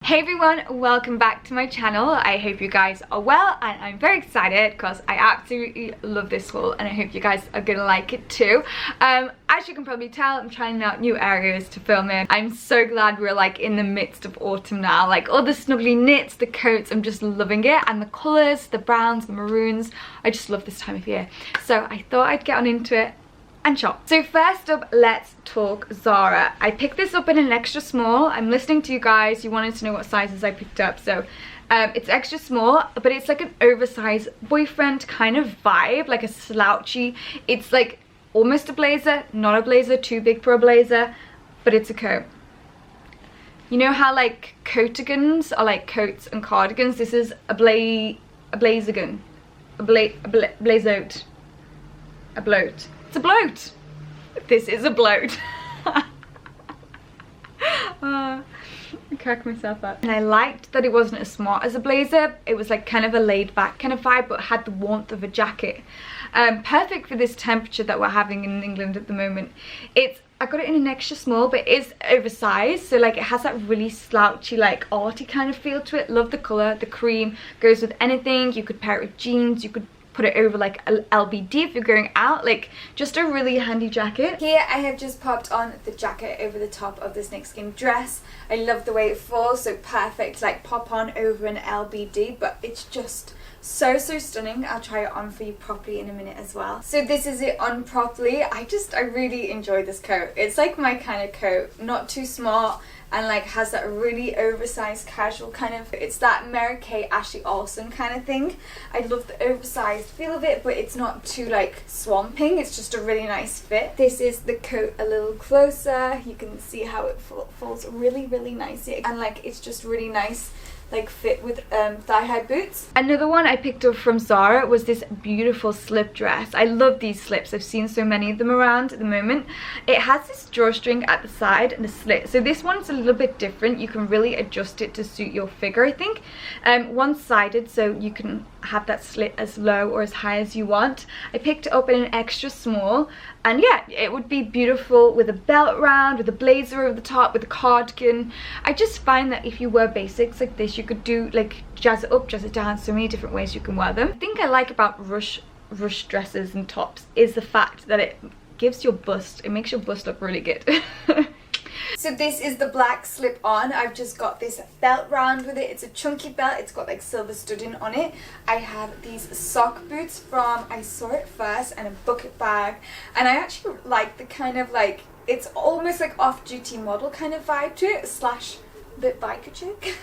Hey everyone, welcome back to my channel. I hope you guys are well and I'm very excited because I absolutely love this haul and I hope you guys are gonna like it too. As you can probably tell, I'm trying out new areas to film in. I'm so glad we're like in the midst of autumn now. Like all the snuggly knits, the coats, I'm just loving it, and the colours, the browns, the maroons. I just love this time of year. So I thought I'd get on into it and shop. So first up, let's talk Zara. I picked this up in an extra small. I'm listening to you guys. You wanted to know what sizes I picked up. So it's extra small, but it's like an oversized boyfriend kind of vibe, like a slouchy. It's like almost a blazer, not a blazer, too big for a blazer, but it's a coat. You know how like coatigans are like coats and cardigans? This is a blazagon, a blazote, a bloat. It's a bloat. This is a bloat. I cracked myself up. And I liked that it wasn't as smart as a blazer. It was like kind of a laid back kind of vibe, but had the warmth of a jacket. Perfect for this temperature that we're having in England at the moment. I got it in an extra small, but it is oversized, so like it has that really slouchy, like arty kind of feel to it. Love the colour. The cream goes with anything. You could pair it with jeans. You could put it over like a LBD if you're going out. Like just a really handy jacket. Here I have just popped on the jacket over the top of the snakeskin dress. I love the way it falls, so perfect like pop on over an LBD, but it's just so stunning. I'll try it on for you properly in a minute as well. So this is it on properly. I really enjoy this coat. It's like my kind of coat, not too smart, and like has that really oversized casual kind of, it's that Mary-Kate Ashley Olsen kind of thing. I love the oversized feel of it, but it's not too like swamping. It's just a really nice fit. This is the coat a little closer. You can see how it falls really nicely, and like it's just really nice like fit with thigh-high boots. Another one I picked up from Zara was this beautiful slip dress. I love these slips. I've seen so many of them around at the moment. It has this drawstring at the side and a slit. So this one's a little bit different. You can really adjust it to suit your figure, I think. One-sided, so you can have that slit as low or as high as you want. I picked it up in an extra small, and yeah, it would be beautiful with a belt round, with a blazer over the top, with a cardigan. I just find that if you wear basics like this, you could do like jazz it up, jazz it down, so many different ways you can wear them. The thing I like about rush dresses and tops is the fact that it gives your bust, it makes your bust look really good. So this is the black slip on. I've just got this belt round with it. It's a chunky belt. It's got like silver studding on it. I have these sock boots from I Saw It First, and a bucket bag. And I actually like the kind of like, it's almost like off-duty model kind of vibe to it, slash a bit biker chick.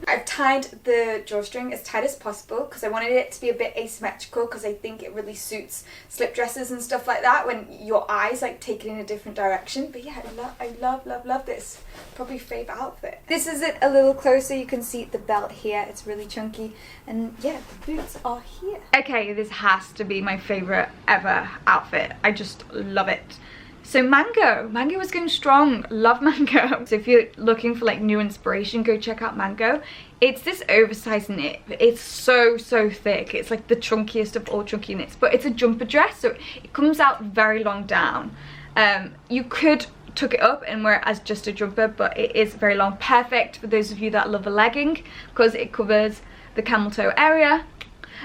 I've tied the drawstring as tight as possible because I wanted it to be a bit asymmetrical, because I think it really suits slip dresses and stuff like that when your eyes like take it in a different direction. But yeah, I love this. Probably fave outfit. This is it a little closer. You can see the belt here. It's really chunky, and yeah, the boots are here. Okay, this has to be my favorite ever outfit. I just love it. So Mango is going strong. Love Mango. So if you're looking for like new inspiration, go check out Mango. It's this oversized knit. It's so thick. It's like the chunkiest of all chunky knits, but it's a jumper dress, so it comes out very long down. You could tuck it up and wear it as just a jumper, but it is very long. Perfect for those of you that love a legging because it covers the camel toe area.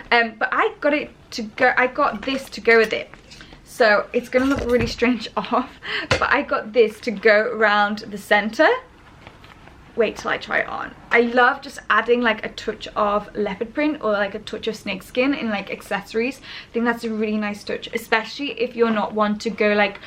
But I got this to go with it. So it's gonna look really strange off, but I got this to go around the center. Wait till I try it on. I love just adding like a touch of leopard print or like a touch of snakeskin in like accessories. I think that's a really nice touch, especially if you're not one to go like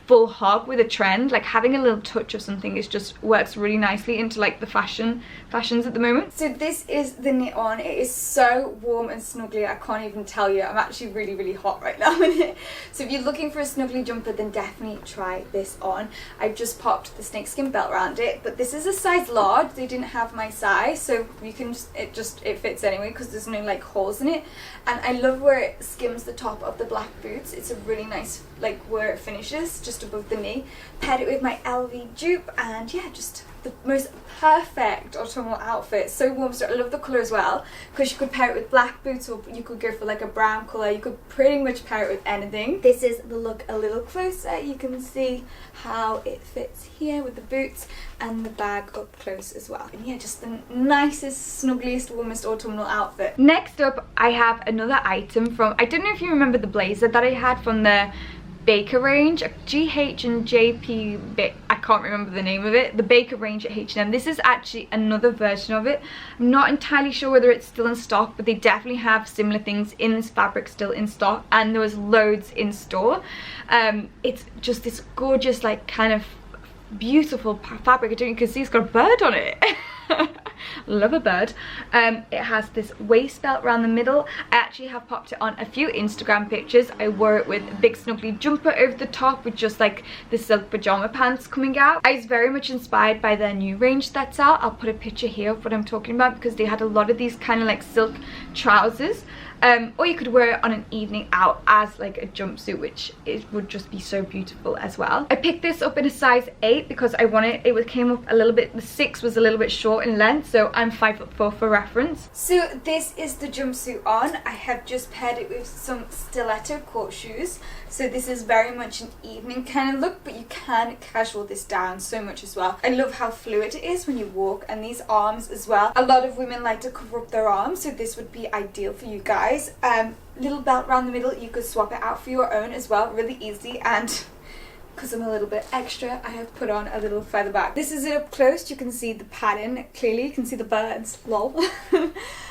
full hog with a trend. Like having a little touch of something is just works really nicely into like the fashions at the moment. So this is the knit on. It is so warm and snuggly, I can't even tell you. I'm actually really hot right now in it. So if you're looking for a snuggly jumper, then definitely try this on. I've just popped the snakeskin belt around it, but this is a size large. They didn't have my size, so you can it fits anyway because there's no like holes in it. And I love where it skims the top of the black boots. It's a really nice like where it finishes, just just above the knee. Paired it with my LV dupe, and yeah, just the most perfect autumnal outfit. So warm. So I love the colour as well, because you could pair it with black boots, or you could go for like a brown colour. You could pretty much pair it with anything. This is the look a little closer. You can see how it fits here with the boots and the bag up close as well. And yeah, just the nicest, snuggliest, warmest autumnal outfit. Next up, I have another item from, I don't know if you remember the blazer that I had from the Baker range, GH and JP, I can't remember the name of it, the Baker range at H&M. This is actually another version of it. I'm not entirely sure whether it's still in stock, but they definitely have similar things in this fabric still in stock, and there was loads in store. It's just this gorgeous, like, kind of beautiful fabric. I don't know if you can see, it's got a bird on it. Love a bird. It has this waist belt around the middle. I actually have popped it on a few Instagram pictures. I wore it with a big snuggly jumper over the top with just like the silk pajama pants coming out. I was very much inspired by their new range that's out. I'll put a picture here of what I'm talking about, because they had a lot of these kind of like silk trousers. Or you could wear it on an evening out as like a jumpsuit, which it would just be so beautiful as well. I picked this up in a size 8 because I wanted it came up a little bit, the 6 was a little bit short in length, so I'm 5'4" for reference. So this is the jumpsuit on. I have just paired it with some stiletto court shoes. So this is very much an evening kind of look, but you can casual this down so much as well. I love how fluid it is when you walk, and these arms as well. A lot of women like to cover up their arms, so this would be ideal for you guys. Little belt around the middle, you could swap it out for your own as well, really easy. And because I'm a little bit extra, I have put on a little feather bag. This is it up close. You can see the pattern clearly. You can see the birds. Lol.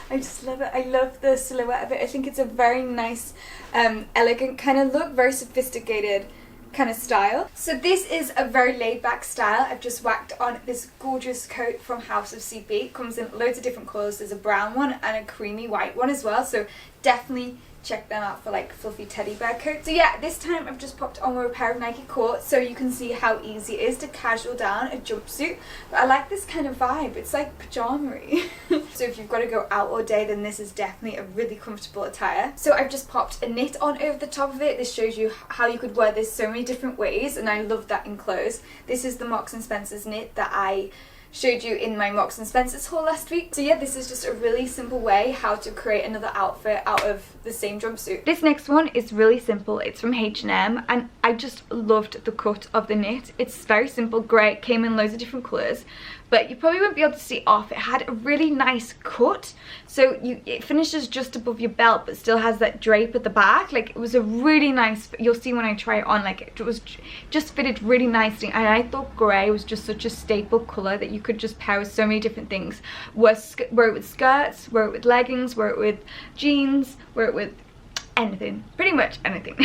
I just love it. I love the silhouette of it. I think it's a very nice, elegant kind of look, very sophisticated kind of style. So this is a very laid back style. I've just whacked on this gorgeous coat from House of CP. It comes in loads of different colours. There's a brown one and a creamy white one as well, so definitely check them out for like fluffy teddy bear coats. So yeah, this time I've just popped on with a pair of Nike courts, so you can see how easy it is to casual down a jumpsuit. But I like this kind of vibe. It's like pajama-y. So if you've got to go out all day, then this is definitely a really comfortable attire. So I've just popped a knit on over the top of it. This shows you how you could wear this so many different ways, and I love that in clothes. This is the Marks and Spencer's knit that I showed you in my Marks and Spencer's haul last week. So yeah, this is just a really simple way how to create another outfit out of the same jumpsuit. This next one is really simple. It's from H&M, and I just loved the cut of the knit. It's very simple, grey, it came in loads of different colours, but you probably won't be able to see off. It had a really nice cut, so it finishes just above your belt but still has that drape at the back. Like, it was a really nice, you'll see when I try it on, like it was just fitted really nicely. And I thought grey was just such a staple colour that you could just pair with so many different things. Wear it with skirts, wear it with leggings, wear it with jeans, wear it with anything, pretty much anything.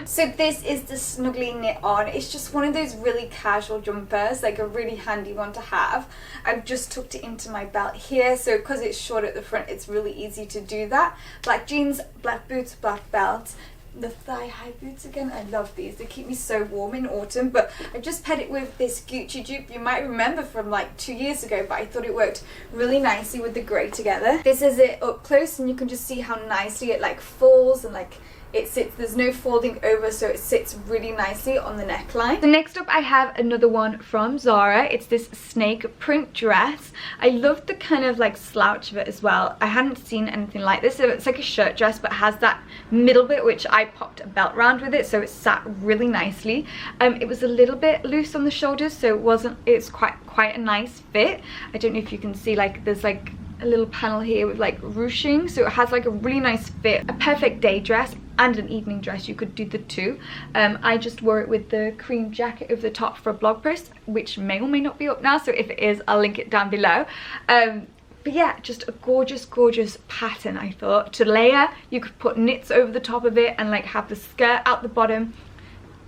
So this is the snuggly knit on. It's just one of those really casual jumpers, like a really handy one to have. I've just tucked it into my belt here, so because it's short at the front, it's really easy to do that. Black jeans, black boots, black belt. The thigh-high boots again, I love these. They keep me so warm in autumn. But I just paired it with this Gucci dupe you might remember from like 2 years ago, but I thought it worked really nicely with the grey together. This is it up close, and you can just see how nicely it like falls, and like it sits, there's no folding over, so it sits really nicely on the neckline. So next up I have another one from Zara. It's this snake print dress. I love the kind of like slouch of it as well. I hadn't seen anything like this. So it's like a shirt dress but has that middle bit, which I popped a belt round with it, so it sat really nicely. It was a little bit loose on the shoulders, so it's quite a nice fit. I don't know if you can see, like there's like a little panel here with like ruching, so it has like a really nice fit. A perfect day dress and an evening dress, you could do the two. I just wore it with the cream jacket over the top for a blog post, which may or may not be up now, so if it is, I'll link it down below. But yeah, just a gorgeous pattern, I thought. To layer, you could put knits over the top of it and like have the skirt out the bottom.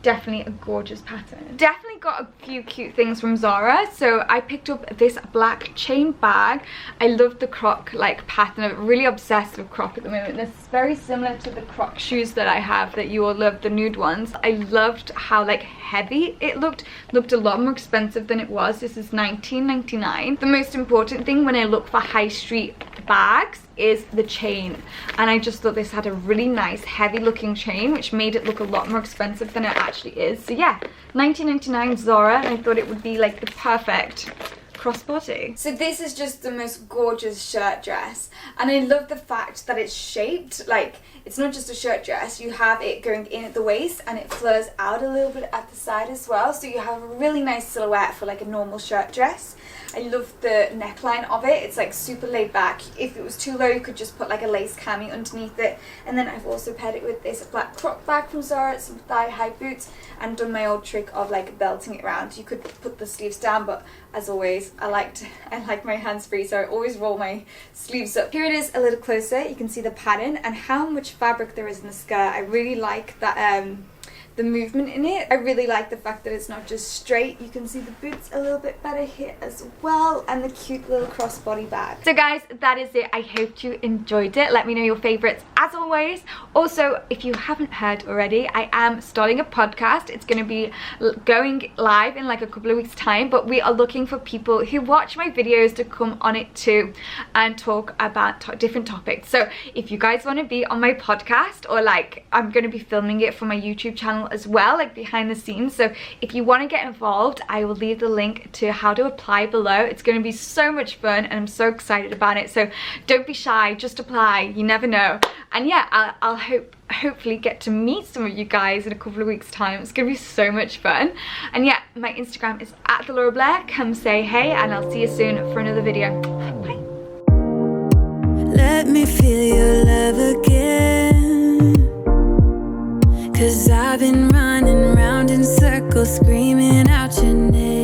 Definitely a gorgeous pattern. Definitely got a few cute things from Zara. So I picked up this black chain bag. I love the croc like pattern. I'm really obsessed with croc at the moment. This is very similar to the croc shoes that I have that you all love, the nude ones. I loved how like heavy it looked a lot more expensive than it was. This is $19.99. The most important thing when I look for high street bags is the chain, and I just thought this had a really nice heavy looking chain, which made it look a lot more expensive than it actually is. So yeah, 19.99 Zara, and I thought it would be like the perfect crossbody. So this is just the most gorgeous shirt dress, and I love the fact that it's shaped like it's not just a shirt dress. You have it going in at the waist and it flares out a little bit at the side as well, so you have a really nice silhouette for like a normal shirt dress. I love the neckline of it. It's like super laid back. If it was too low, you could just put like a lace cami underneath it. And then I've also paired it with this black crop bag from Zara, some thigh high boots, and done my old trick of like belting it around. You could put the sleeves down, but as always, I like my hands free, so I always roll my sleeves up. Here it is a little closer. You can see the pattern and how much fabric there is in the skirt. I really like that the movement in it. I really like the fact that it's not just straight. You can see the boots a little bit better here as well, and the cute little crossbody bag. So guys, that is it. I hope you enjoyed it. Let me know your favorites as always. Also, if you haven't heard already, I am starting a podcast. It's going to be going live in like a couple of weeks time, but we are looking for people who watch my videos to come on it too and talk about different topics. So if you guys want to be on my podcast, or like I'm going to be filming it for my YouTube channel as well, like behind the scenes, so if you want to get involved, I will leave the link to how to apply below. It's going to be so much fun and I'm so excited about it, so don't be shy, just apply, you never know. And yeah, I'll hopefully get to meet some of you guys in a couple of weeks time. It's gonna be so much fun. And yeah, my Instagram is @LauraBlair. Come say hey, and I'll see you soon for another video. Bye. Let me feel your love again, 'cause I've been running round in circles screaming out your name.